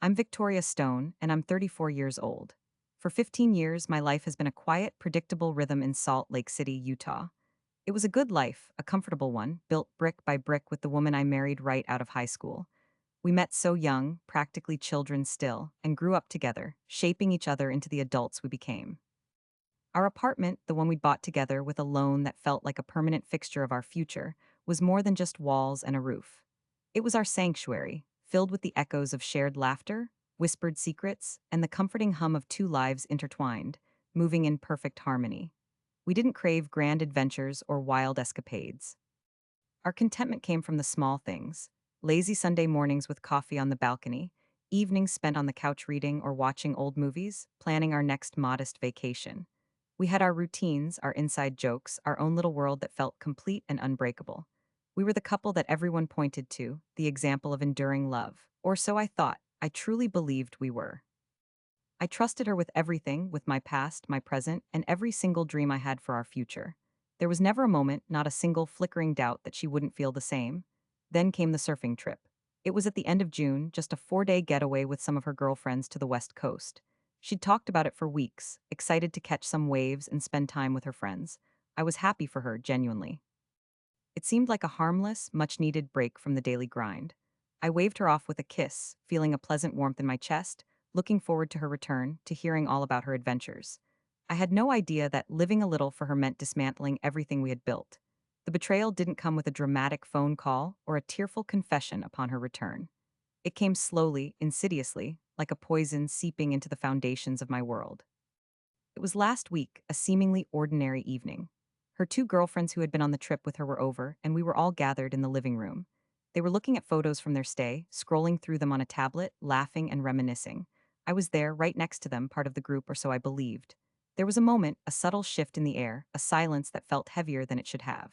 I'm Victoria Stone, and I'm 34 years old. For 15 years, my life has been a quiet, predictable rhythm in Salt Lake City, Utah. It was a good life, a comfortable one, built brick by brick with the woman I married right out of high school. We met so young, practically children still, and grew up together, shaping each other into the adults we became. Our apartment, the one we bought together with a loan that felt like a permanent fixture of our future, was more than just walls and a roof. It was our sanctuary, filled with the echoes of shared laughter, whispered secrets, and the comforting hum of two lives intertwined, moving in perfect harmony. We didn't crave grand adventures or wild escapades. Our contentment came from the small things: lazy Sunday mornings with coffee on the balcony, evenings spent on the couch reading or watching old movies, planning our next modest vacation. We had our routines, our inside jokes, our own little world that felt complete and unbreakable. We were the couple that everyone pointed to, the example of enduring love. Or so I thought. I truly believed we were. I trusted her with everything, with my past, my present, and every single dream I had for our future. There was never a moment, not a single flickering doubt that she wouldn't feel the same. Then came the surfing trip. It was at the end of June, just a 4-day getaway with some of her girlfriends to the West Coast. She'd talked about it for weeks, excited to catch some waves and spend time with her friends. I was happy for her, genuinely. It seemed like a harmless, much needed break from the daily grind. I waved her off with a kiss, feeling a pleasant warmth in my chest, looking forward to her return, to hearing all about her adventures. I had no idea that living a little for her meant dismantling everything we had built. The betrayal didn't come with a dramatic phone call or a tearful confession upon her return. It came slowly, insidiously, like a poison seeping into the foundations of my world. It was last week, a seemingly ordinary evening. Her two girlfriends who had been on the trip with her were over, and we were all gathered in the living room. They were looking at photos from their stay, scrolling through them on a tablet, laughing and reminiscing. I was there, right next to them, part of the group, or so I believed. There was a moment, a subtle shift in the air, a silence that felt heavier than it should have.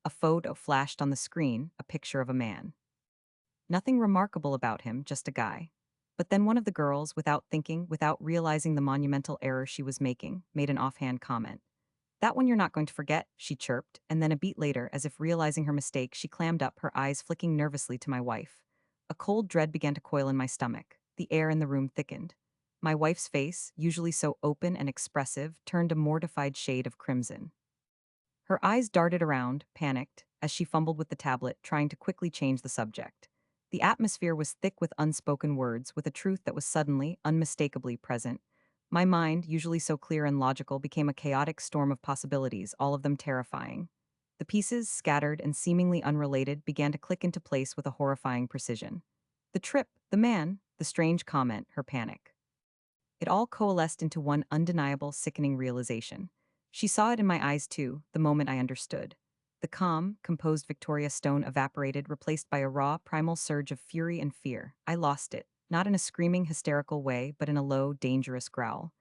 A photo flashed on the screen, a picture of a man. Nothing remarkable about him, just a guy. But then one of the girls, without thinking, without realizing the monumental error she was making, made an offhand comment. "That one you're not going to forget," she chirped, and then a beat later, as if realizing her mistake, she clammed up, her eyes flicking nervously to my wife. A cold dread began to coil in my stomach. The air in the room thickened. My wife's face, usually so open and expressive, turned a mortified shade of crimson. Her eyes darted around, panicked, as she fumbled with the tablet, trying to quickly change the subject. The atmosphere was thick with unspoken words, with a truth that was suddenly, unmistakably present. My mind, usually so clear and logical, became a chaotic storm of possibilities, all of them terrifying. The pieces, scattered and seemingly unrelated, began to click into place with a horrifying precision. The trip, the man, the strange comment, her panic. It all coalesced into one undeniable, sickening realization. She saw it in my eyes too, the moment I understood. The calm, composed Victoria Stone evaporated, replaced by a raw, primal surge of fury and fear. I lost it, not in a screaming, hysterical way, but in a low, dangerous growl.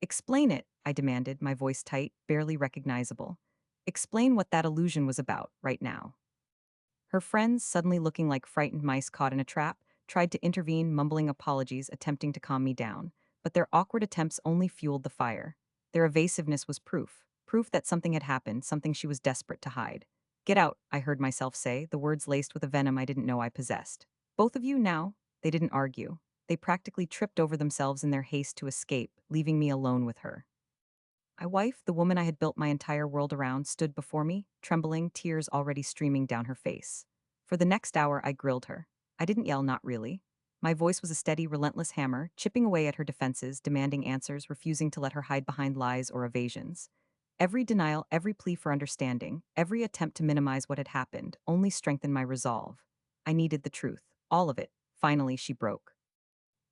"Explain it," I demanded, my voice tight, barely recognizable. "Explain what that illusion was about, right now." Her friends, suddenly looking like frightened mice caught in a trap, tried to intervene, mumbling apologies, attempting to calm me down. But their awkward attempts only fueled the fire. Their evasiveness was proof that something had happened, something she was desperate to hide. "Get out," I heard myself say, the words laced with a venom I didn't know I possessed. "Both of you now?" They didn't argue. They practically tripped over themselves in their haste to escape, leaving me alone with her. My wife, the woman I had built my entire world around, stood before me, trembling, tears already streaming down her face. For the next hour, I grilled her. I didn't yell, not really. My voice was a steady, relentless hammer, chipping away at her defenses, demanding answers, refusing to let her hide behind lies or evasions. Every denial, every plea for understanding, every attempt to minimize what had happened, only strengthened my resolve. I needed the truth. All of it. Finally, she broke.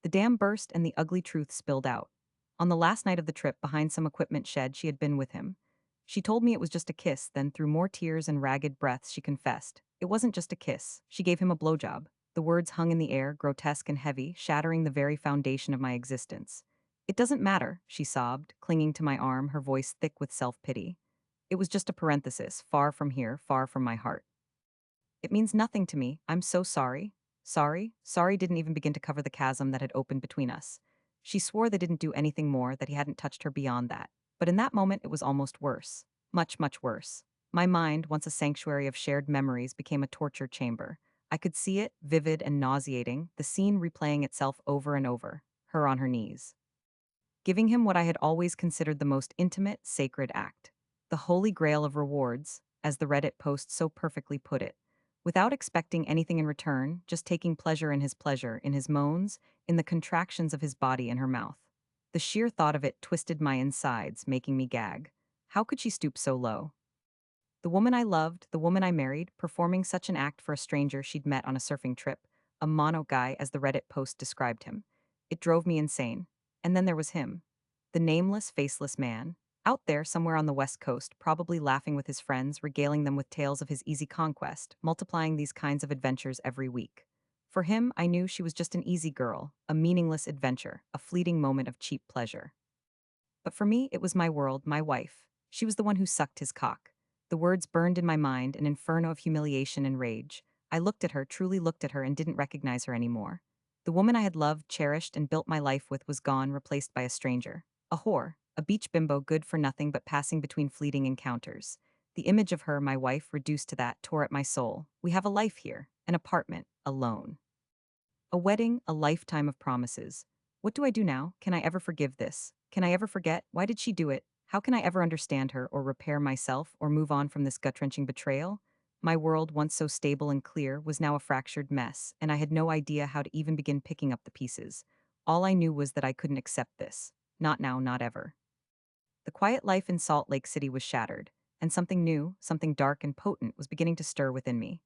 The dam burst and the ugly truth spilled out. On the last night of the trip, behind some equipment shed, she had been with him. She told me it was just a kiss, then through more tears and ragged breaths she confessed. It wasn't just a kiss. She gave him a blowjob. The words hung in the air, grotesque and heavy, shattering the very foundation of my existence. "It doesn't matter," she sobbed, clinging to my arm, her voice thick with self-pity. "It was just a parenthesis, far from here, far from my heart. It means nothing to me. I'm so sorry." Sorry didn't even begin to cover the chasm that had opened between us. She swore they didn't do anything more, that he hadn't touched her beyond that. But in that moment, it was almost worse. Much, much worse. My mind, once a sanctuary of shared memories, became a torture chamber. I could see it, vivid and nauseating, the scene replaying itself over and over, her on her knees, giving him what I had always considered the most intimate, sacred act. The holy grail of rewards, as the Reddit post so perfectly put it. Without expecting anything in return, just taking pleasure, in his moans, in the contractions of his body and her mouth. The sheer thought of it twisted my insides, making me gag. How could she stoop so low? The woman I loved, the woman I married, performing such an act for a stranger she'd met on a surfing trip, a mono guy as the Reddit post described him. It drove me insane. And then there was him. The nameless, faceless man, out there somewhere on the West Coast, probably laughing with his friends, regaling them with tales of his easy conquest, multiplying these kinds of adventures every week. For him, I knew she was just an easy girl, a meaningless adventure, a fleeting moment of cheap pleasure. But for me, it was my world, my wife. She was the one who sucked his cock. The words burned in my mind, an inferno of humiliation and rage. I looked at her, truly looked at her, and didn't recognize her anymore. The woman I had loved, cherished, and built my life with was gone, replaced by a stranger. A whore, a beach bimbo good for nothing but passing between fleeting encounters. The image of her, my wife, reduced to that, tore at my soul. We have a life here, an apartment, alone. A wedding, a lifetime of promises. What do I do now? Can I ever forgive this? Can I ever forget? Why did she do it? How can I ever understand her or repair myself or move on from this gut-wrenching betrayal? My world, once so stable and clear, was now a fractured mess, and I had no idea how to even begin picking up the pieces. All I knew was that I couldn't accept this. Not now, not ever. The quiet life in Salt Lake City was shattered, and something new, something dark and potent was beginning to stir within me.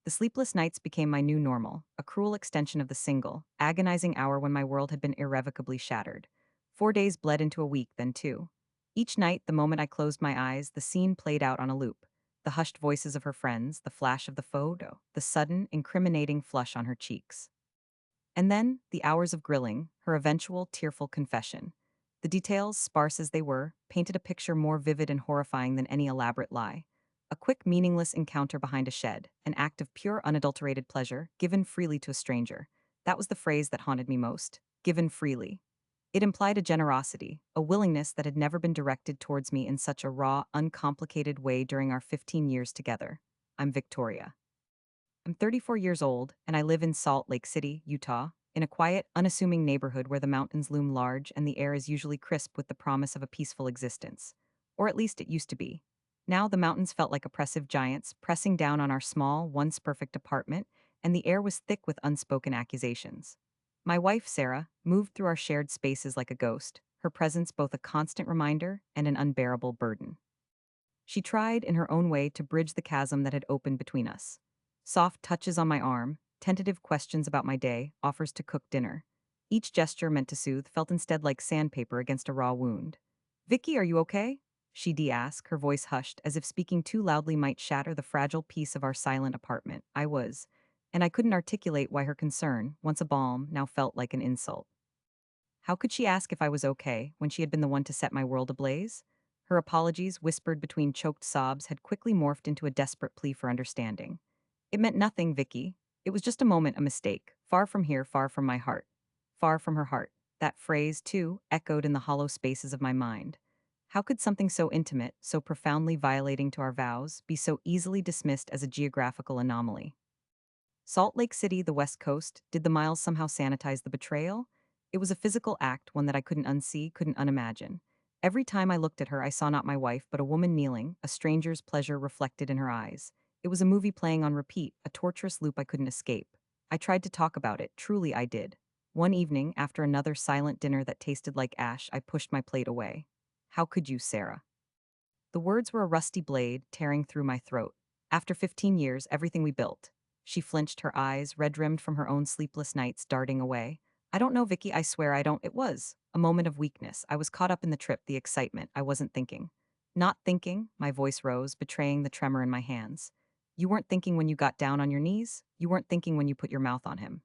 The sleepless nights became my new normal, a cruel extension of the single, agonizing hour when my world had been irrevocably shattered. 4 days bled into a week, then two. Each night, the moment I closed my eyes, the scene played out on a loop. The hushed voices of her friends, the flash of the photo, the sudden, incriminating flush on her cheeks. And then, the hours of grilling, her eventual tearful confession. The details, sparse as they were, painted a picture more vivid and horrifying than any elaborate lie. A quick, meaningless encounter behind a shed, an act of pure, unadulterated pleasure, given freely to a stranger. That was the phrase that haunted me most. Given freely. It implied a generosity, a willingness that had never been directed towards me in such a raw, uncomplicated way during our 15 years together. I'm Victoria. I'm 34 years old, and I live in Salt Lake City, Utah, in a quiet, unassuming neighborhood where the mountains loom large and the air is usually crisp with the promise of a peaceful existence. Or at least it used to be. Now the mountains felt like oppressive giants, pressing down on our small, once perfect apartment, and the air was thick with unspoken accusations. My wife, Sarah, moved through our shared spaces like a ghost, her presence both a constant reminder and an unbearable burden. She tried, in her own way, to bridge the chasm that had opened between us. Soft touches on my arm, tentative questions about my day, offers to cook dinner. Each gesture meant to soothe felt instead like sandpaper against a raw wound. "Vicky, are you okay?" She'd ask, her voice hushed, as if speaking too loudly might shatter the fragile peace of our silent apartment. I was. And I couldn't articulate why her concern, once a balm, now felt like an insult. How could she ask if I was okay when she had been the one to set my world ablaze? Her apologies, whispered between choked sobs, had quickly morphed into a desperate plea for understanding. "It meant nothing, Vicky. It was just a moment, a mistake. Far from here, far from my heart. Far from her heart." That phrase, too, echoed in the hollow spaces of my mind. How could something so intimate, so profoundly violating to our vows, be so easily dismissed as a geographical anomaly? Salt Lake City, the West Coast, did the miles somehow sanitize the betrayal? It was a physical act, one that I couldn't unsee, couldn't unimagine. Every time I looked at her, I saw not my wife, but a woman kneeling, a stranger's pleasure reflected in her eyes. It was a movie playing on repeat, a torturous loop I couldn't escape. I tried to talk about it, truly I did. One evening, after another silent dinner that tasted like ash, I pushed my plate away. "How could you, Sarah?" The words were a rusty blade tearing through my throat. "After 15 years, everything we built." She flinched, her eyes, red-rimmed from her own sleepless nights, darting away. "I don't know, Vicky, I swear I don't." It was a moment of weakness. I was caught up in the trip, the excitement. I wasn't thinking. "Not thinking?" My voice rose, betraying the tremor in my hands. "You weren't thinking when you got down on your knees? You weren't thinking when you put your mouth on him?"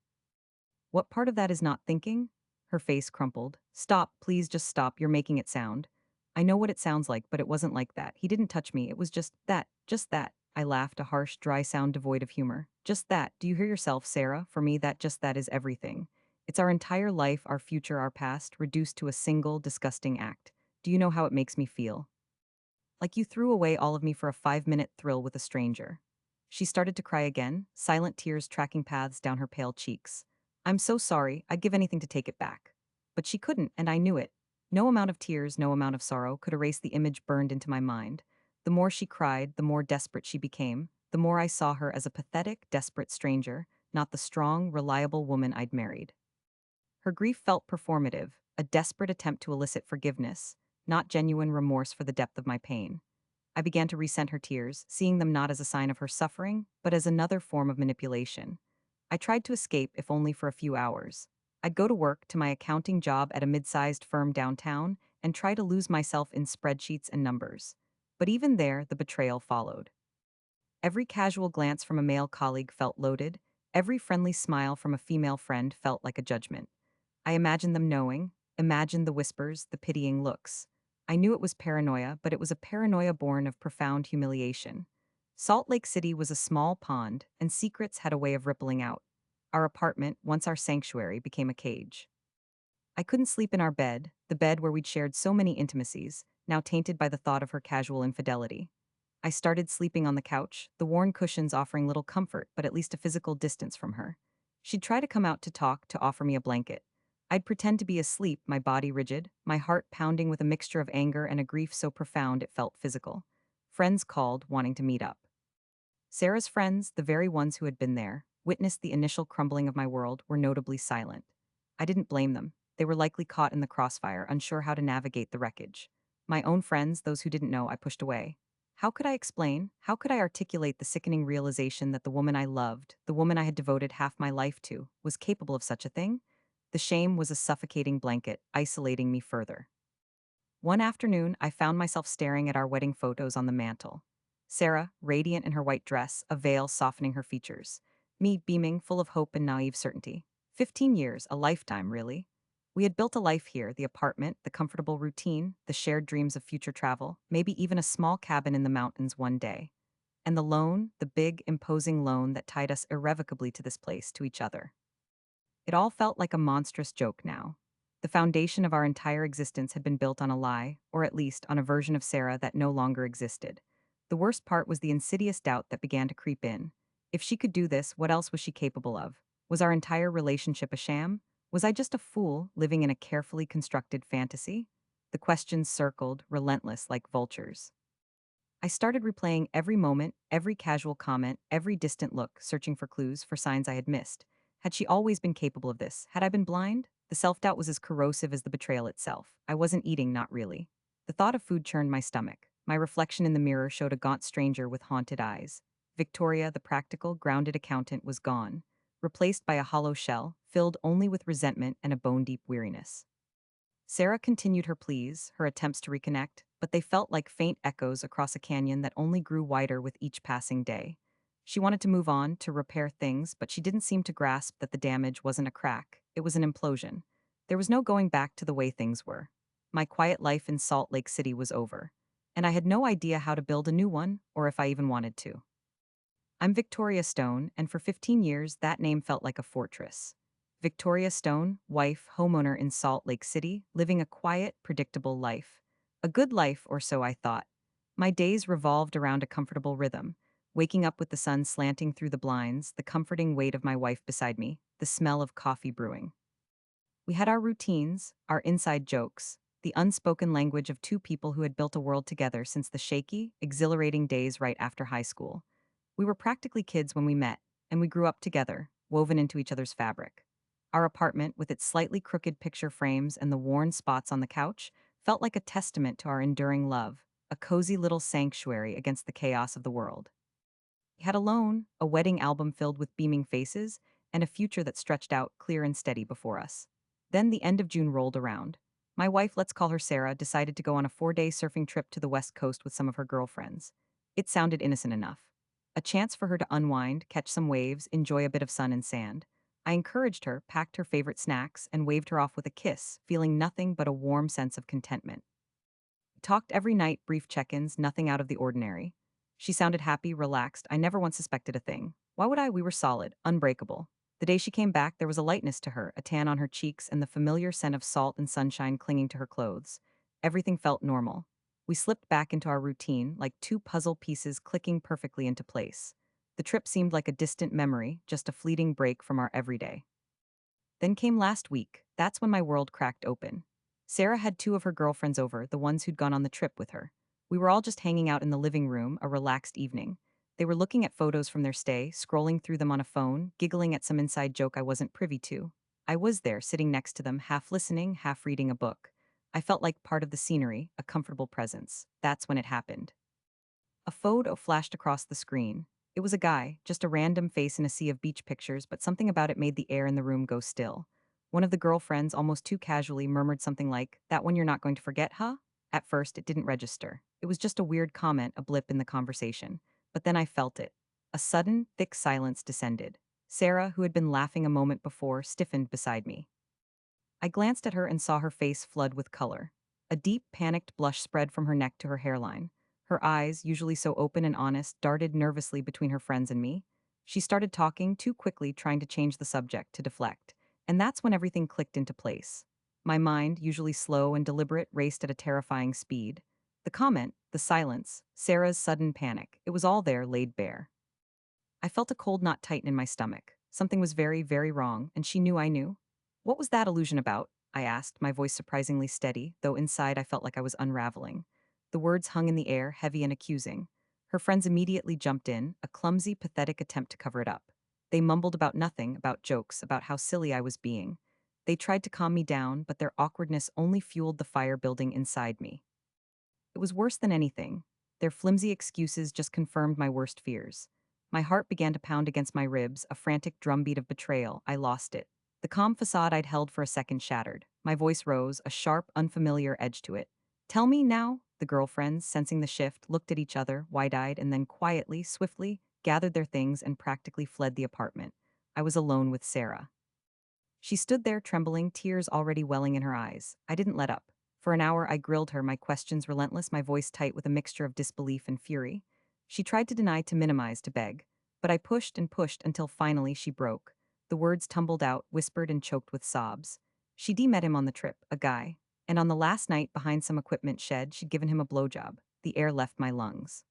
"What part of that is not thinking?" Her face crumpled. "Stop, please just stop, you're making it sound." "I know what it sounds like, but it wasn't like that. He didn't touch me, it was just that, just that." I laughed, a harsh, dry sound devoid of humor. "Just that. Do you hear yourself, Sarah? For me, that just that is everything. It's our entire life, our future, our past, reduced to a single, disgusting act. Do you know how it makes me feel? Like you threw away all of me for a 5-minute thrill with a stranger." She started to cry again, silent tears tracking paths down her pale cheeks. I'm so sorry, I'd give anything to take it back. But she couldn't, and I knew it. No amount of tears, no amount of sorrow could erase the image burned into my mind. The more she cried, the more desperate she became, the more I saw her as a pathetic, desperate stranger, not the strong, reliable woman I'd married. Her grief felt performative, a desperate attempt to elicit forgiveness, not genuine remorse for the depth of my pain. I began to resent her tears, seeing them not as a sign of her suffering, but as another form of manipulation. I tried to escape, if only for a few hours. I'd go to work, to my accounting job at a mid-sized firm downtown, and try to lose myself in spreadsheets and numbers. But even there, the betrayal followed. Every casual glance from a male colleague felt loaded, every friendly smile from a female friend felt like a judgment. I imagined them knowing, imagined the whispers, the pitying looks. I knew it was paranoia, but it was a paranoia born of profound humiliation. Salt Lake City was a small pond, and secrets had a way of rippling out. Our apartment, once our sanctuary, became a cage. I couldn't sleep in our bed, the bed where we'd shared so many intimacies, now tainted by the thought of her casual infidelity. I started sleeping on the couch, the worn cushions offering little comfort, but at least a physical distance from her. She'd try to come out to talk, to offer me a blanket. I'd pretend to be asleep, my body rigid, my heart pounding with a mixture of anger and a grief so profound it felt physical. Friends called, wanting to meet up. Sarah's friends, the very ones who had been there, witnessed the initial crumbling of my world, were notably silent. I didn't blame them. They were likely caught in the crossfire, unsure how to navigate the wreckage. My own friends, those who didn't know, I pushed away. How could I explain? How could I articulate the sickening realization that the woman I loved, the woman I had devoted half my life to, was capable of such a thing? The shame was a suffocating blanket, isolating me further. One afternoon, I found myself staring at our wedding photos on the mantel. Sarah, radiant in her white dress, a veil softening her features. Me, beaming, full of hope and naive certainty. 15 years, a lifetime, really. We had built a life here, the apartment, the comfortable routine, the shared dreams of future travel, maybe even a small cabin in the mountains one day. And the loan, the big, imposing loan that tied us irrevocably to this place, to each other. It all felt like a monstrous joke now. The foundation of our entire existence had been built on a lie, or at least on a version of Sarah that no longer existed. The worst part was the insidious doubt that began to creep in. If she could do this, what else was she capable of? Was our entire relationship a sham? Was I just a fool living in a carefully constructed fantasy? The questions circled, relentless like vultures. I started replaying every moment, every casual comment, every distant look, searching for clues, for signs I had missed. Had she always been capable of this? Had I been blind? The self-doubt was as corrosive as the betrayal itself. I wasn't eating, not really. The thought of food churned my stomach. My reflection in the mirror showed a gaunt stranger with haunted eyes. Victoria, the practical, grounded accountant, was gone, replaced by a hollow shell, filled only with resentment and a bone-deep weariness. Sarah continued her pleas, her attempts to reconnect, but they felt like faint echoes across a canyon that only grew wider with each passing day. She wanted to move on, to repair things, but she didn't seem to grasp that the damage wasn't a crack, it was an implosion. There was no going back to the way things were. My quiet life in Salt Lake City was over, and I had no idea how to build a new one, or if I even wanted to. I'm Victoria Stone, and for 15 years, that name felt like a fortress. Victoria Stone, wife, homeowner in Salt Lake City, living a quiet, predictable life. A good life, or so I thought. My days revolved around a comfortable rhythm, waking up with the sun slanting through the blinds, the comforting weight of my wife beside me, the smell of coffee brewing. We had our routines, our inside jokes, the unspoken language of two people who had built a world together since the shaky, exhilarating days right after high school. We were practically kids when we met, and we grew up together, woven into each other's fabric. Our apartment, with its slightly crooked picture frames and the worn spots on the couch, felt like a testament to our enduring love, a cozy little sanctuary against the chaos of the world. We had a loan, a wedding album filled with beaming faces, and a future that stretched out clear and steady before us. Then the end of June rolled around. My wife, let's call her Sarah, decided to go on a 4-day surfing trip to the West Coast with some of her girlfriends. It sounded innocent enough. A chance for her to unwind, catch some waves, enjoy a bit of sun and sand. I encouraged her, packed her favorite snacks, and waved her off with a kiss, feeling nothing but a warm sense of contentment. We talked every night, brief check-ins, nothing out of the ordinary. She sounded happy, relaxed. I never once suspected a thing. Why would I? We were solid, unbreakable. The day she came back, there was a lightness to her, a tan on her cheeks, and the familiar scent of salt and sunshine clinging to her clothes. Everything felt normal. We slipped back into our routine, like two puzzle pieces clicking perfectly into place. The trip seemed like a distant memory, just a fleeting break from our everyday. Then came last week. That's when my world cracked open. Sarah had two of her girlfriends over, the ones who'd gone on the trip with her. We were all just hanging out in the living room, a relaxed evening. They were looking at photos from their stay, scrolling through them on a phone, giggling at some inside joke I wasn't privy to. I was there, sitting next to them, half listening, half reading a book. I felt like part of the scenery, a comfortable presence. That's when it happened. A photo flashed across the screen. It was a guy, just a random face in a sea of beach pictures, but something about it made the air in the room go still. One of the girlfriends, almost too casually, murmured something like, "That one you're not going to forget, huh?" At first, it didn't register. It was just a weird comment, a blip in the conversation. But then I felt it. A sudden, thick silence descended. Sarah, who had been laughing a moment before, stiffened beside me. I glanced at her and saw her face flood with color. A deep, panicked blush spread from her neck to her hairline. Her eyes, usually so open and honest, darted nervously between her friends and me. She started talking too quickly, trying to change the subject, to deflect. And that's when everything clicked into place. My mind, usually slow and deliberate, raced at a terrifying speed. The comment, the silence, Sarah's sudden panic, it was all there, laid bare. I felt a cold knot tighten in my stomach. Something was very, very wrong, and she knew I knew. "What was that illusion about?" I asked, my voice surprisingly steady, though inside I felt like I was unraveling. The words hung in the air, heavy and accusing. Her friends immediately jumped in, a clumsy, pathetic attempt to cover it up. They mumbled about nothing, about jokes, about how silly I was being. They tried to calm me down, but their awkwardness only fueled the fire building inside me. It was worse than anything. Their flimsy excuses just confirmed my worst fears. My heart began to pound against my ribs, a frantic drumbeat of betrayal. I lost it. The calm facade I'd held for a second shattered. My voice rose, a sharp, unfamiliar edge to it. "Tell me now?" The girlfriends, sensing the shift, looked at each other, wide-eyed, and then quietly, swiftly, gathered their things and practically fled the apartment. I was alone with Sarah. She stood there trembling, tears already welling in her eyes. I didn't let up. For an hour I grilled her, my questions relentless, my voice tight with a mixture of disbelief and fury. She tried to deny, to minimize, to beg. But I pushed and pushed until finally she broke. The words tumbled out, whispered and choked with sobs. She'd met him on the trip, a guy. And on the last night behind some equipment shed, she'd given him a blowjob. The air left my lungs.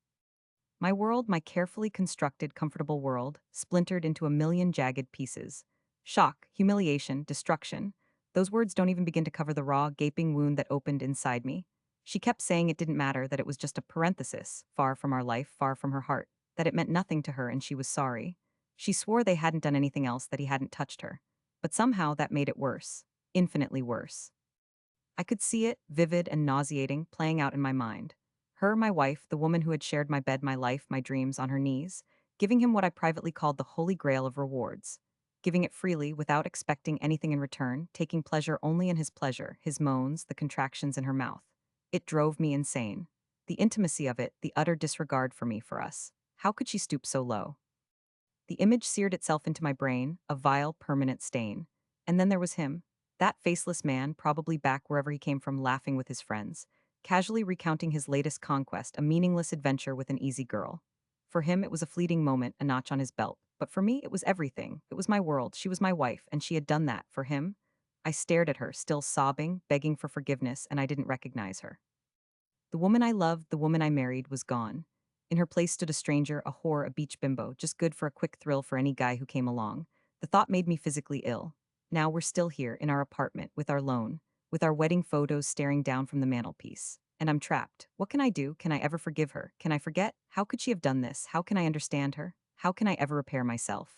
My world, my carefully constructed, comfortable world, splintered into a million jagged pieces. Shock, humiliation, destruction. Those words don't even begin to cover the raw, gaping wound that opened inside me. She kept saying it didn't matter, that it was just a parenthesis, far from our life, far from her heart, that it meant nothing to her and she was sorry. She swore they hadn't done anything else, that he hadn't touched her. But somehow that made it worse. Infinitely worse. I could see it, vivid and nauseating, playing out in my mind. Her, my wife, the woman who had shared my bed, my life, my dreams, on her knees, giving him what I privately called the holy grail of rewards. Giving it freely, without expecting anything in return, taking pleasure only in his pleasure, his moans, the contractions in her mouth. It drove me insane. The intimacy of it, the utter disregard for me, for us. How could she stoop so low? The image seared itself into my brain, a vile, permanent stain. And then there was him. That faceless man, probably back wherever he came from, laughing with his friends, casually recounting his latest conquest, a meaningless adventure with an easy girl. For him, it was a fleeting moment, a notch on his belt. But for me, it was everything. It was my world. She was my wife, and she had done that for him. I stared at her, still sobbing, begging for forgiveness, and I didn't recognize her. The woman I loved, the woman I married, was gone. In her place stood a stranger, a whore, a beach bimbo, just good for a quick thrill for any guy who came along. The thought made me physically ill. Now we're still here, in our apartment, with our loan, with our wedding photos staring down from the mantelpiece. And I'm trapped. What can I do? Can I ever forgive her? Can I forget? How could she have done this? How can I understand her? How can I ever repair myself?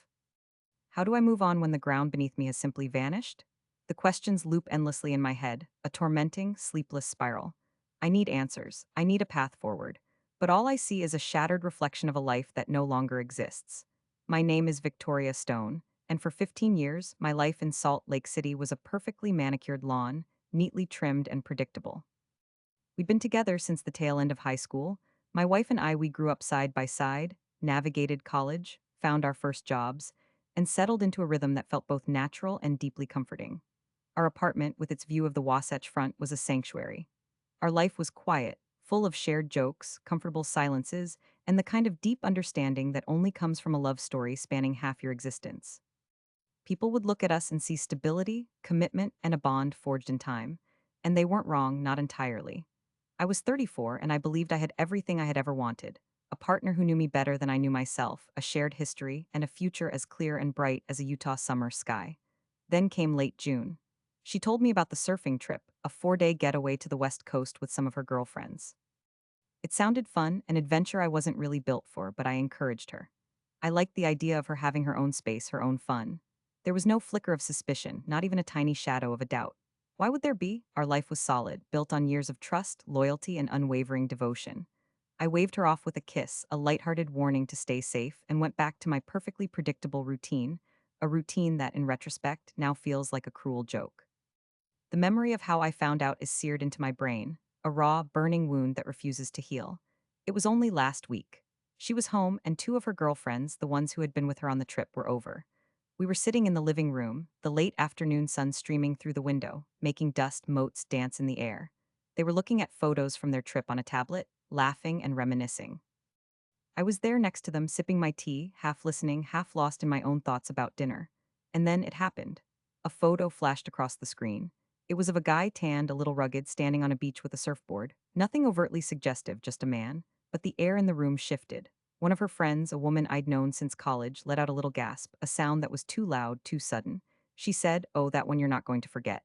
How do I move on when the ground beneath me has simply vanished? The questions loop endlessly in my head, a tormenting, sleepless spiral. I need answers. I need a path forward. But all I see is a shattered reflection of a life that no longer exists. My name is Victoria Stone, and for 15 years, my life in Salt Lake City was a perfectly manicured lawn, neatly trimmed and predictable. We'd been together since the tail end of high school. My wife and I, we grew up side by side, navigated college, found our first jobs, and settled into a rhythm that felt both natural and deeply comforting. Our apartment, with its view of the Wasatch Front, was a sanctuary. Our life was quiet, full of shared jokes, comfortable silences, and the kind of deep understanding that only comes from a love story spanning half your existence. People would look at us and see stability, commitment, and a bond forged in time. And they weren't wrong, not entirely. I was 34 and I believed I had everything I had ever wanted. a partner who knew me better than I knew myself, a shared history, and a future as clear and bright as a Utah summer sky. Then came late June. She told me about the surfing trip, a 4-day getaway to the West Coast with some of her girlfriends. It sounded fun, an adventure I wasn't really built for, but I encouraged her. I liked the idea of her having her own space, her own fun. There was no flicker of suspicion, not even a tiny shadow of a doubt. Why would there be? Our life was solid, built on years of trust, loyalty, and unwavering devotion. I waved her off with a kiss, a lighthearted warning to stay safe, and went back to my perfectly predictable routine, a routine that, in retrospect, now feels like a cruel joke. The memory of how I found out is seared into my brain, a raw, burning wound that refuses to heal. It was only last week. She was home, and two of her girlfriends, the ones who had been with her on the trip, were over. We were sitting in the living room, the late afternoon sun streaming through the window, making dust motes dance in the air. They were looking at photos from their trip on a tablet, laughing and reminiscing. I was there next to them, sipping my tea, half listening, half lost in my own thoughts about dinner. And then it happened. A photo flashed across the screen. It was of a guy tanned, a little rugged, standing on a beach with a surfboard. Nothing overtly suggestive, just a man. But the air in the room shifted. One of her friends, a woman I'd known since college, let out a little gasp, a sound that was too loud, too sudden. She said, "Oh, that one you're not going to forget."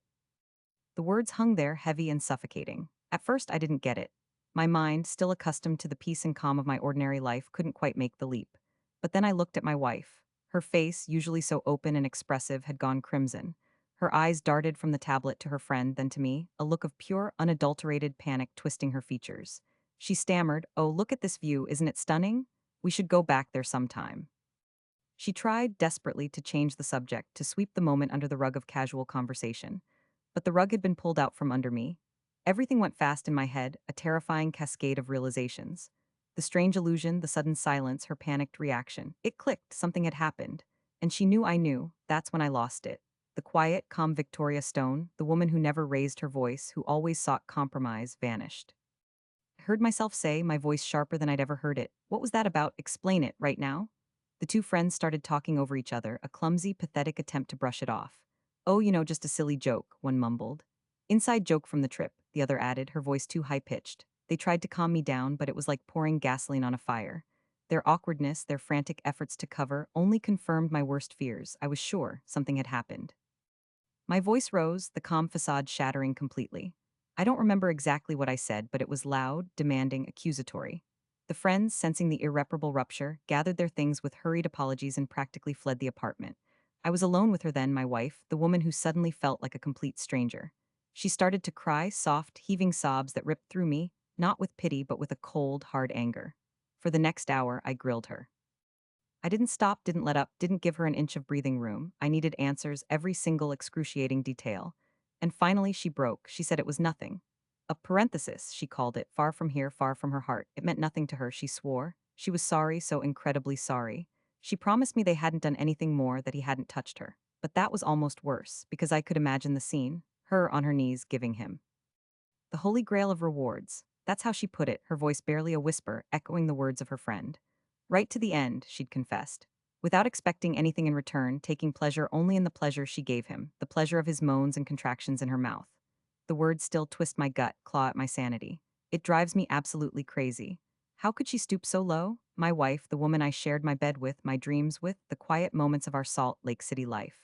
The words hung there, heavy and suffocating. At first, I didn't get it. My mind, still accustomed to the peace and calm of my ordinary life, couldn't quite make the leap. But then I looked at my wife. Her face, usually so open and expressive, had gone crimson. Her eyes darted from the tablet to her friend, then to me, a look of pure, unadulterated panic twisting her features. She stammered, "Oh, look at this view, isn't it stunning? We should go back there sometime." She tried desperately to change the subject, to sweep the moment under the rug of casual conversation. But the rug had been pulled out from under me. Everything went fast in my head, a terrifying cascade of realizations. The strange illusion, the sudden silence, her panicked reaction. It clicked, something had happened. And she knew I knew, that's when I lost it. The quiet, calm Victoria Stone, the woman who never raised her voice, who always sought compromise, vanished. I heard myself say, my voice sharper than I'd ever heard it, "What was that about? Explain it, right now?" The two friends started talking over each other, a clumsy, pathetic attempt to brush it off. "Oh, just a silly joke," one mumbled. "Inside joke from the trip," the other added, her voice too high-pitched. They tried to calm me down, but it was like pouring gasoline on a fire. Their awkwardness, their frantic efforts to cover, only confirmed my worst fears. I was sure something had happened. My voice rose, the calm facade shattering completely. I don't remember exactly what I said, but it was loud, demanding, accusatory. The friends, sensing the irreparable rupture, gathered their things with hurried apologies and practically fled the apartment. I was alone with her then, my wife, the woman who suddenly felt like a complete stranger. She started to cry, soft, heaving sobs that ripped through me, not with pity but with a cold, hard anger. For the next hour, I grilled her. I didn't stop, didn't let up, didn't give her an inch of breathing room. I needed answers, every single excruciating detail. And finally she broke. She said it was nothing. A parenthesis, she called it, far from here, far from her heart. It meant nothing to her, she swore. She was sorry, so incredibly sorry. She promised me they hadn't done anything more, that he hadn't touched her. But that was almost worse, because I could imagine the scene, her on her knees giving him the holy grail of rewards. That's how she put it, her voice barely a whisper, echoing the words of her friend. Right to the end, she'd confessed. Without expecting anything in return, taking pleasure only in the pleasure she gave him, the pleasure of his moans and contractions in her mouth. The words still twist my gut, claw at my sanity. It drives me absolutely crazy. How could she stoop so low? My wife, the woman I shared my bed with, my dreams with, the quiet moments of our Salt Lake City life.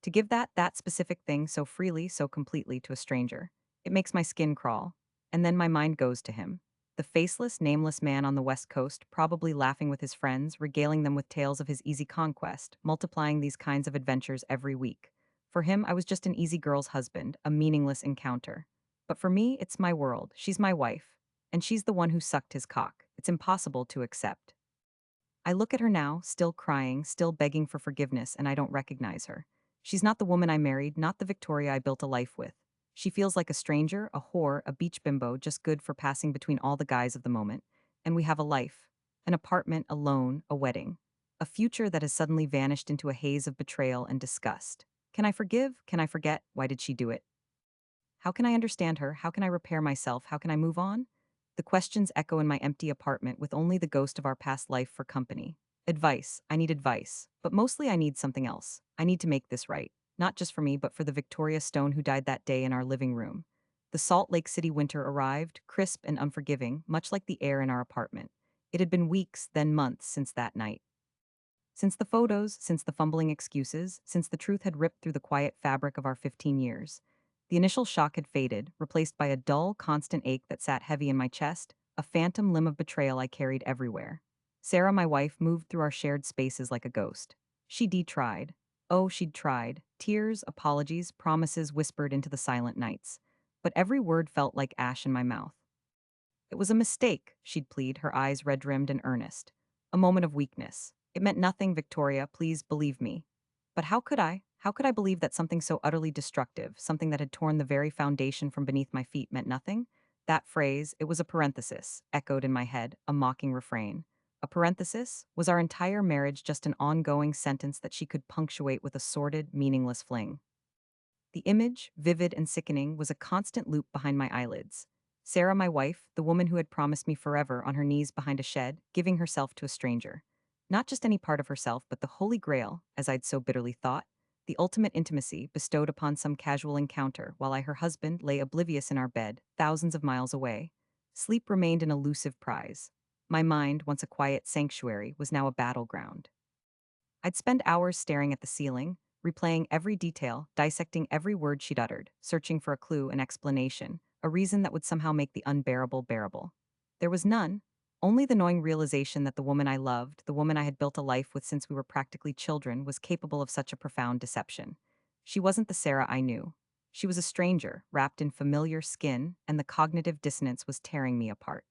To give that specific thing so freely, so completely to a stranger. It makes my skin crawl. And then my mind goes to him. The faceless, nameless man on the West Coast, probably laughing with his friends, regaling them with tales of his easy conquest, multiplying these kinds of adventures every week. For him, I was just an easy girl's husband, a meaningless encounter. But for me, it's my world. She's my wife. And she's the one who sucked his cock. It's impossible to accept. I look at her now, still crying, still begging for forgiveness, and I don't recognize her. She's not the woman I married, not the Victoria I built a life with. She feels like a stranger, a whore, a beach bimbo, just good for passing between all the guys of the moment. And we have a life, an apartment, a loan, a wedding. A future that has suddenly vanished into a haze of betrayal and disgust. Can I forgive? Can I forget? Why did she do it? How can I understand her? How can I repair myself? How can I move on? The questions echo in my empty apartment with only the ghost of our past life for company. Advice. I need advice. But mostly I need something else. I need to make this right. Not just for me, but for the Victoria Stone who died that day in our living room. The Salt Lake City winter arrived, crisp and unforgiving, much like the air in our apartment. It had been weeks, then months since that night. Since the photos, since the fumbling excuses, since the truth had ripped through the quiet fabric of our 15 years. The initial shock had faded, replaced by a dull, constant ache that sat heavy in my chest, a phantom limb of betrayal I carried everywhere. Sarah, my wife, moved through our shared spaces like a ghost. She'd tried. Oh, she'd tried. Tears, apologies, promises whispered into the silent nights. But every word felt like ash in my mouth. It was a mistake, she'd plead, her eyes red-rimmed and earnest. A moment of weakness. It meant nothing, Victoria, please believe me. But how could I? How could I believe that something so utterly destructive, something that had torn the very foundation from beneath my feet, meant nothing? That phrase, it was a parenthesis, echoed in my head, a mocking refrain. A parenthesis? Was our entire marriage just an ongoing sentence that she could punctuate with a sordid, meaningless fling? The image, vivid and sickening, was a constant loop behind my eyelids. Sarah, my wife, the woman who had promised me forever on her knees behind a shed, giving herself to a stranger. Not just any part of herself, but the holy grail, as I'd so bitterly thought, the ultimate intimacy bestowed upon some casual encounter while I, her husband, lay oblivious in our bed, thousands of miles away. Sleep remained an elusive prize. My mind, once a quiet sanctuary, was now a battleground. I'd spend hours staring at the ceiling, replaying every detail, dissecting every word she'd uttered, searching for a clue, an explanation, a reason that would somehow make the unbearable bearable. There was none, only the gnawing realization that the woman I loved, the woman I had built a life with since we were practically children, was capable of such a profound deception. She wasn't the Sarah I knew. She was a stranger, wrapped in familiar skin, and the cognitive dissonance was tearing me apart.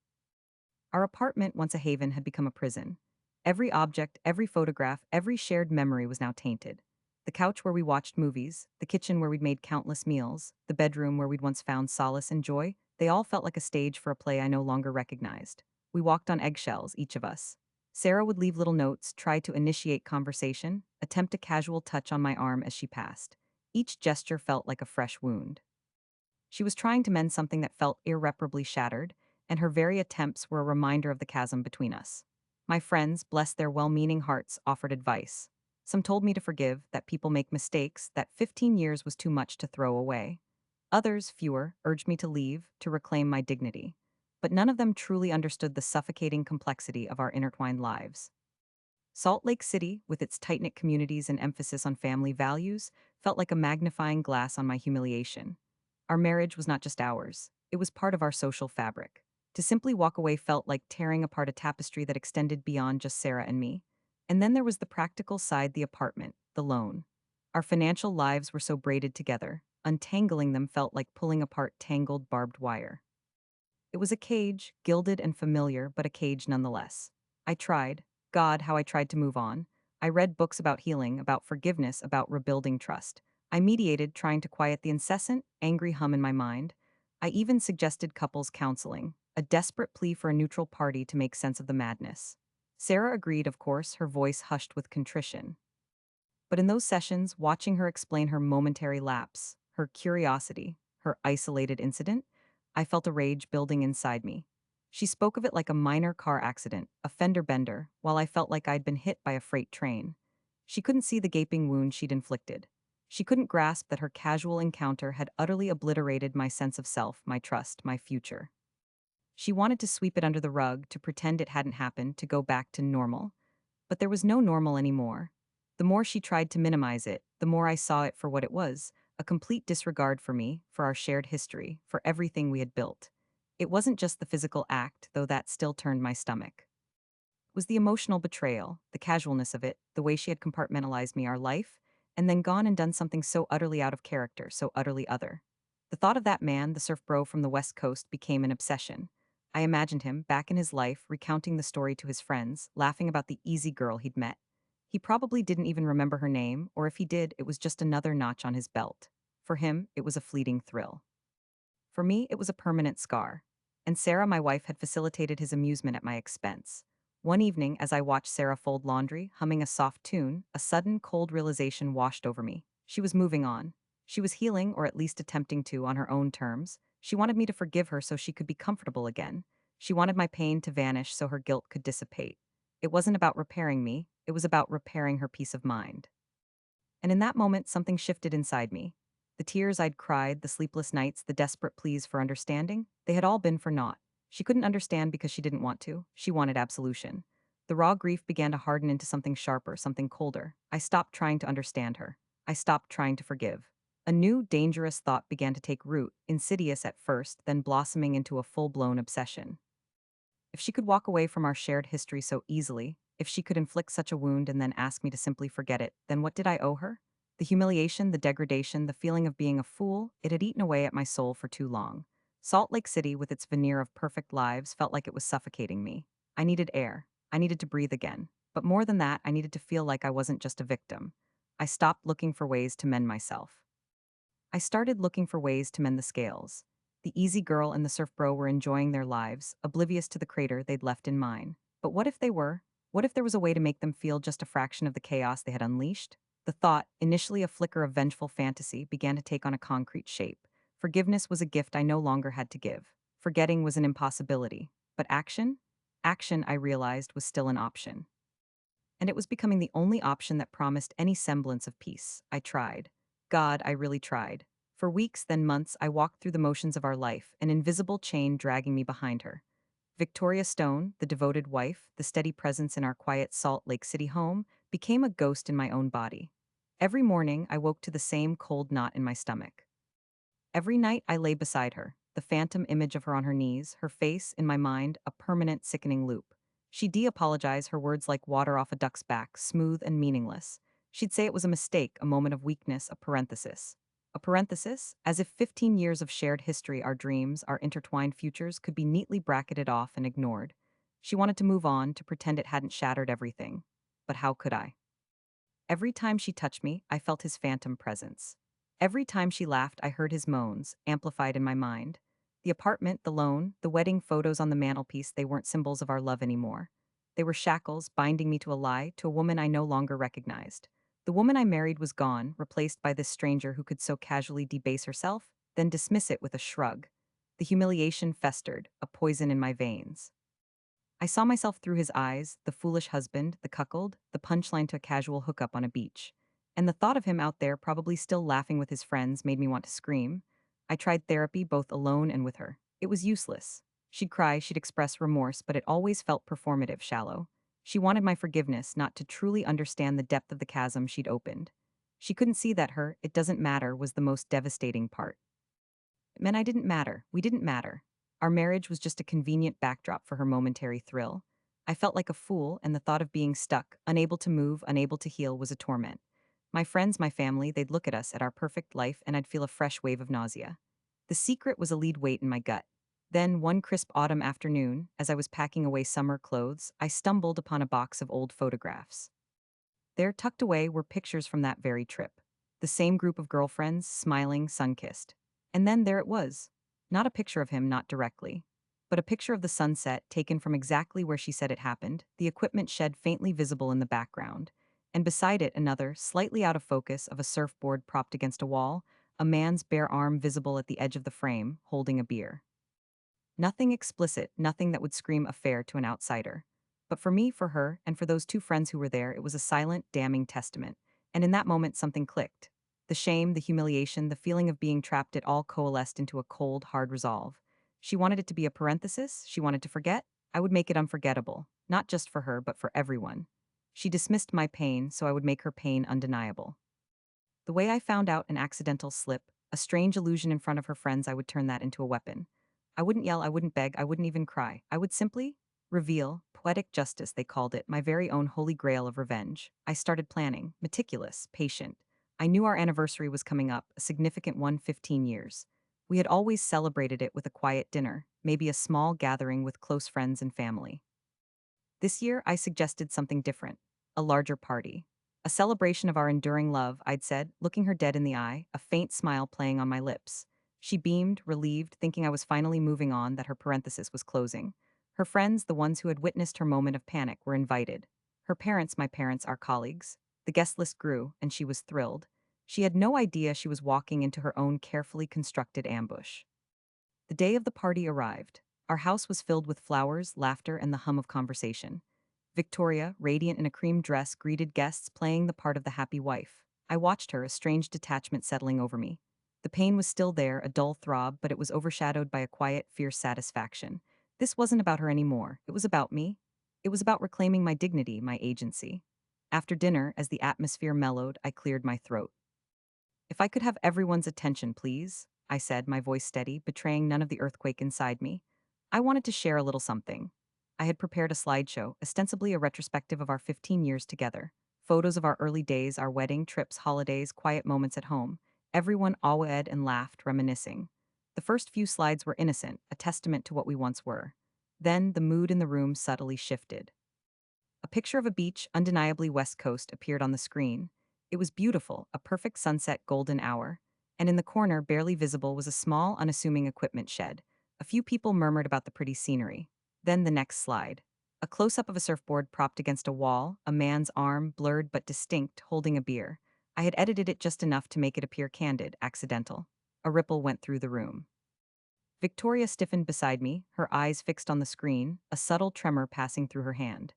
Our apartment, once a haven, had become a prison. Every object, every photograph, every shared memory was now tainted. The couch where we watched movies, the kitchen where we'd made countless meals, the bedroom where we'd once found solace and joy, they all felt like a stage for a play I no longer recognized. We walked on eggshells, each of us. Sarah would leave little notes, try to initiate conversation, attempt a casual touch on my arm as she passed. Each gesture felt like a fresh wound. She was trying to mend something that felt irreparably shattered, and her very attempts were a reminder of the chasm between us. My friends, bless their well-meaning hearts, offered advice. Some told me to forgive, that people make mistakes, that 15 years was too much to throw away. Others, fewer, urged me to leave, to reclaim my dignity. But none of them truly understood the suffocating complexity of our intertwined lives. Salt Lake City, with its tight-knit communities and emphasis on family values, felt like a magnifying glass on my humiliation. Our marriage was not just ours, it was part of our social fabric. To simply walk away felt like tearing apart a tapestry that extended beyond just Sarah and me. And then there was the practical side, the apartment, the loan. Our financial lives were so braided together, untangling them felt like pulling apart tangled barbed wire. It was a cage, gilded and familiar, but a cage nonetheless. I tried. God, how I tried to move on. I read books about healing, about forgiveness, about rebuilding trust. I mediated, trying to quiet the incessant, angry hum in my mind. I even suggested couples counseling, a desperate plea for a neutral party to make sense of the madness. Sarah agreed, of course, her voice hushed with contrition. But in those sessions, watching her explain her momentary lapse, her curiosity, her isolated incident, I felt a rage building inside me. She spoke of it like a minor car accident, a fender bender, while I felt like I'd been hit by a freight train. She couldn't see the gaping wound she'd inflicted. She couldn't grasp that her casual encounter had utterly obliterated my sense of self, my trust, my future. She wanted to sweep it under the rug, to pretend it hadn't happened, to go back to normal. But there was no normal anymore. The more she tried to minimize it, the more I saw it for what it was, a complete disregard for me, for our shared history, for everything we had built. It wasn't just the physical act, though that still turned my stomach. It was the emotional betrayal, the casualness of it, the way she had compartmentalized me, our life, and then gone and done something so utterly out of character, so utterly other. The thought of that man, the surf bro from the West Coast, became an obsession. I imagined him, back in his life, recounting the story to his friends, laughing about the easy girl he'd met. He probably didn't even remember her name, or if he did, it was just another notch on his belt. For him, it was a fleeting thrill. For me, it was a permanent scar. And Sarah, my wife, had facilitated his amusement at my expense. One evening, as I watched Sarah fold laundry, humming a soft tune, a sudden, cold realization washed over me. She was moving on. She was healing, or at least attempting to, on her own terms. She wanted me to forgive her so she could be comfortable again. She wanted my pain to vanish so her guilt could dissipate. It wasn't about repairing me, it was about repairing her peace of mind. And in that moment, something shifted inside me. The tears I'd cried, the sleepless nights, the desperate pleas for understanding, they had all been for naught. She couldn't understand because she didn't want to. She wanted absolution. The raw grief began to harden into something sharper, something colder. I stopped trying to understand her. I stopped trying to forgive. A new, dangerous thought began to take root, insidious at first, then blossoming into a full-blown obsession. If she could walk away from our shared history so easily, if she could inflict such a wound and then ask me to simply forget it, then what did I owe her? The humiliation, the degradation, the feeling of being a fool, it had eaten away at my soul for too long. Salt Lake City, with its veneer of perfect lives, felt like it was suffocating me. I needed air. I needed to breathe again. But more than that, I needed to feel like I wasn't just a victim. I stopped looking for ways to mend myself. I started looking for ways to mend the scales. The easy girl and the surf bro were enjoying their lives, oblivious to the crater they'd left in mine. But what if they were? What if there was a way to make them feel just a fraction of the chaos they had unleashed? The thought, initially a flicker of vengeful fantasy, began to take on a concrete shape. Forgiveness was a gift I no longer had to give. Forgetting was an impossibility. But action? Action, I realized, was still an option. And it was becoming the only option that promised any semblance of peace. I tried. God, I really tried. For weeks, then months, I walked through the motions of our life, an invisible chain dragging me behind her. Victoria Stone, the devoted wife, the steady presence in our quiet Salt Lake City home, became a ghost in my own body. Every morning, I woke to the same cold knot in my stomach. Every night I lay beside her, the phantom image of her on her knees, her face, in my mind, a permanent sickening loop. She'd de-apologize, her words like water off a duck's back, smooth and meaningless. She'd say it was a mistake, a moment of weakness, a parenthesis. A parenthesis, as if 15 years of shared history, our dreams, our intertwined futures, could be neatly bracketed off and ignored. She wanted to move on, to pretend it hadn't shattered everything. But how could I? Every time she touched me, I felt his phantom presence. Every time she laughed, I heard his moans, amplified in my mind. The apartment, the loan, the wedding photos on the mantelpiece, they weren't symbols of our love anymore. They were shackles binding me to a lie, to a woman I no longer recognized. The woman I married was gone, replaced by this stranger who could so casually debase herself, then dismiss it with a shrug. The humiliation festered, a poison in my veins. I saw myself through his eyes, the foolish husband, the cuckold, the punchline to a casual hookup on a beach. And the thought of him out there, probably still laughing with his friends, made me want to scream. I tried therapy, both alone and with her. It was useless. She'd cry, she'd express remorse, but it always felt performative, shallow. She wanted my forgiveness, not to truly understand the depth of the chasm she'd opened. She couldn't see that her, it doesn't matter, was the most devastating part. It meant I didn't matter. We didn't matter. Our marriage was just a convenient backdrop for her momentary thrill. I felt like a fool, and the thought of being stuck, unable to move, unable to heal, was a torment. My friends, my family, they'd look at us, at our perfect life, and I'd feel a fresh wave of nausea. The secret was a lead weight in my gut. Then, one crisp autumn afternoon, as I was packing away summer clothes, I stumbled upon a box of old photographs. There, tucked away, were pictures from that very trip. The same group of girlfriends, smiling, sun-kissed. And then there it was. Not a picture of him, not directly, but a picture of the sunset taken from exactly where she said it happened, the equipment shed faintly visible in the background. And beside it, another, slightly out of focus, of a surfboard propped against a wall, a man's bare arm visible at the edge of the frame, holding a beer. Nothing explicit, nothing that would scream affair to an outsider. But for me, for her, and for those two friends who were there, it was a silent, damning testament. And in that moment, something clicked. The shame, the humiliation, the feeling of being trapped, it all coalesced into a cold, hard resolve. She wanted it to be a parenthesis, she wanted to forget. I would make it unforgettable, not just for her, but for everyone. She dismissed my pain, so I would make her pain undeniable. The way I found out, an accidental slip, a strange illusion in front of her friends, I would turn that into a weapon. I wouldn't yell, I wouldn't beg, I wouldn't even cry. I would simply reveal, poetic justice, they called it, my very own holy grail of revenge. I started planning, meticulous, patient. I knew our anniversary was coming up, a significant one, 15 years. We had always celebrated it with a quiet dinner, maybe a small gathering with close friends and family. This year, I suggested something different, a larger party. A celebration of our enduring love, I'd said, looking her dead in the eye, a faint smile playing on my lips. She beamed, relieved, thinking I was finally moving on, that her parenthesis was closing. Her friends, the ones who had witnessed her moment of panic, were invited. Her parents, my parents, our colleagues. The guest list grew, and she was thrilled. She had no idea she was walking into her own carefully constructed ambush. The day of the party arrived. Our house was filled with flowers, laughter, and the hum of conversation. Victoria, radiant in a cream dress, greeted guests, playing the part of the happy wife. I watched her, a strange detachment settling over me. The pain was still there, a dull throb, but it was overshadowed by a quiet, fierce satisfaction. This wasn't about her anymore. It was about me. It was about reclaiming my dignity, my agency. After dinner, as the atmosphere mellowed, I cleared my throat. If I could have everyone's attention, please, I said, my voice steady, betraying none of the earthquake inside me. I wanted to share a little something. I had prepared a slideshow, ostensibly a retrospective of our 15 years together. Photos of our early days, our wedding, trips, holidays, quiet moments at home. Everyone awed and laughed, reminiscing. The first few slides were innocent, a testament to what we once were. Then the mood in the room subtly shifted. A picture of a beach, undeniably West Coast, appeared on the screen. It was beautiful, a perfect sunset golden hour. And in the corner, barely visible, was a small, unassuming equipment shed. A few people murmured about the pretty scenery. Then the next slide. A close-up of a surfboard propped against a wall, a man's arm, blurred but distinct, holding a beer. I had edited it just enough to make it appear candid, accidental. A ripple went through the room. Victoria stiffened beside me, her eyes fixed on the screen, a subtle tremor passing through her hand.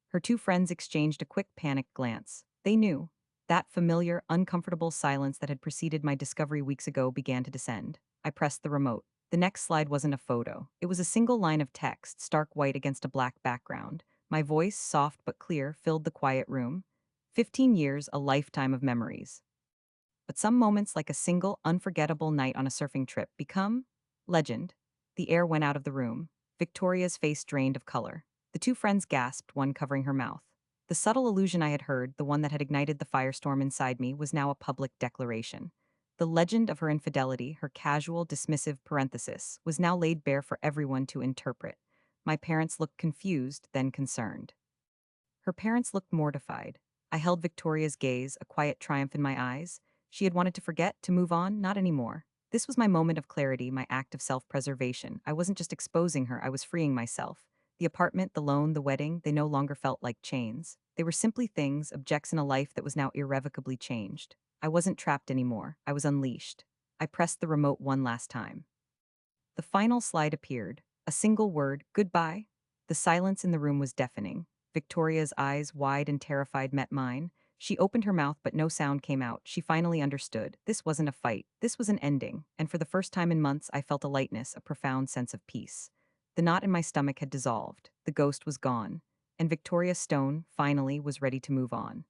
Her two friends exchanged a quick panicked glance. They knew. That familiar, uncomfortable silence that had preceded my discovery weeks ago began to descend. I pressed the remote. The next slide wasn't a photo. It was a single line of text, stark white against a black background. My voice, soft but clear, filled the quiet room. 15 years, a lifetime of memories. But some moments, like a single, unforgettable night on a surfing trip, become legend. The air went out of the room. Victoria's face drained of color. The two friends gasped, one covering her mouth. The subtle illusion I had heard, the one that had ignited the firestorm inside me, was now a public declaration. The legend of her infidelity, her casual, dismissive parenthesis, was now laid bare for everyone to interpret. My parents looked confused, then concerned. Her parents looked mortified. I held Victoria's gaze, a quiet triumph in my eyes. She had wanted to forget, to move on, not anymore. This was my moment of clarity, my act of self-preservation. I wasn't just exposing her, I was freeing myself. The apartment, the loan, the wedding, they no longer felt like chains. They were simply things, objects in a life that was now irrevocably changed. I wasn't trapped anymore. I was unleashed. I pressed the remote one last time. The final slide appeared. A single word, goodbye. The silence in the room was deafening. Victoria's eyes, wide and terrified, met mine. She opened her mouth, but no sound came out. She finally understood. This wasn't a fight. This was an ending. And for the first time in months, I felt a lightness, a profound sense of peace. The knot in my stomach had dissolved. The ghost was gone. And Victoria Stone, finally, was ready to move on.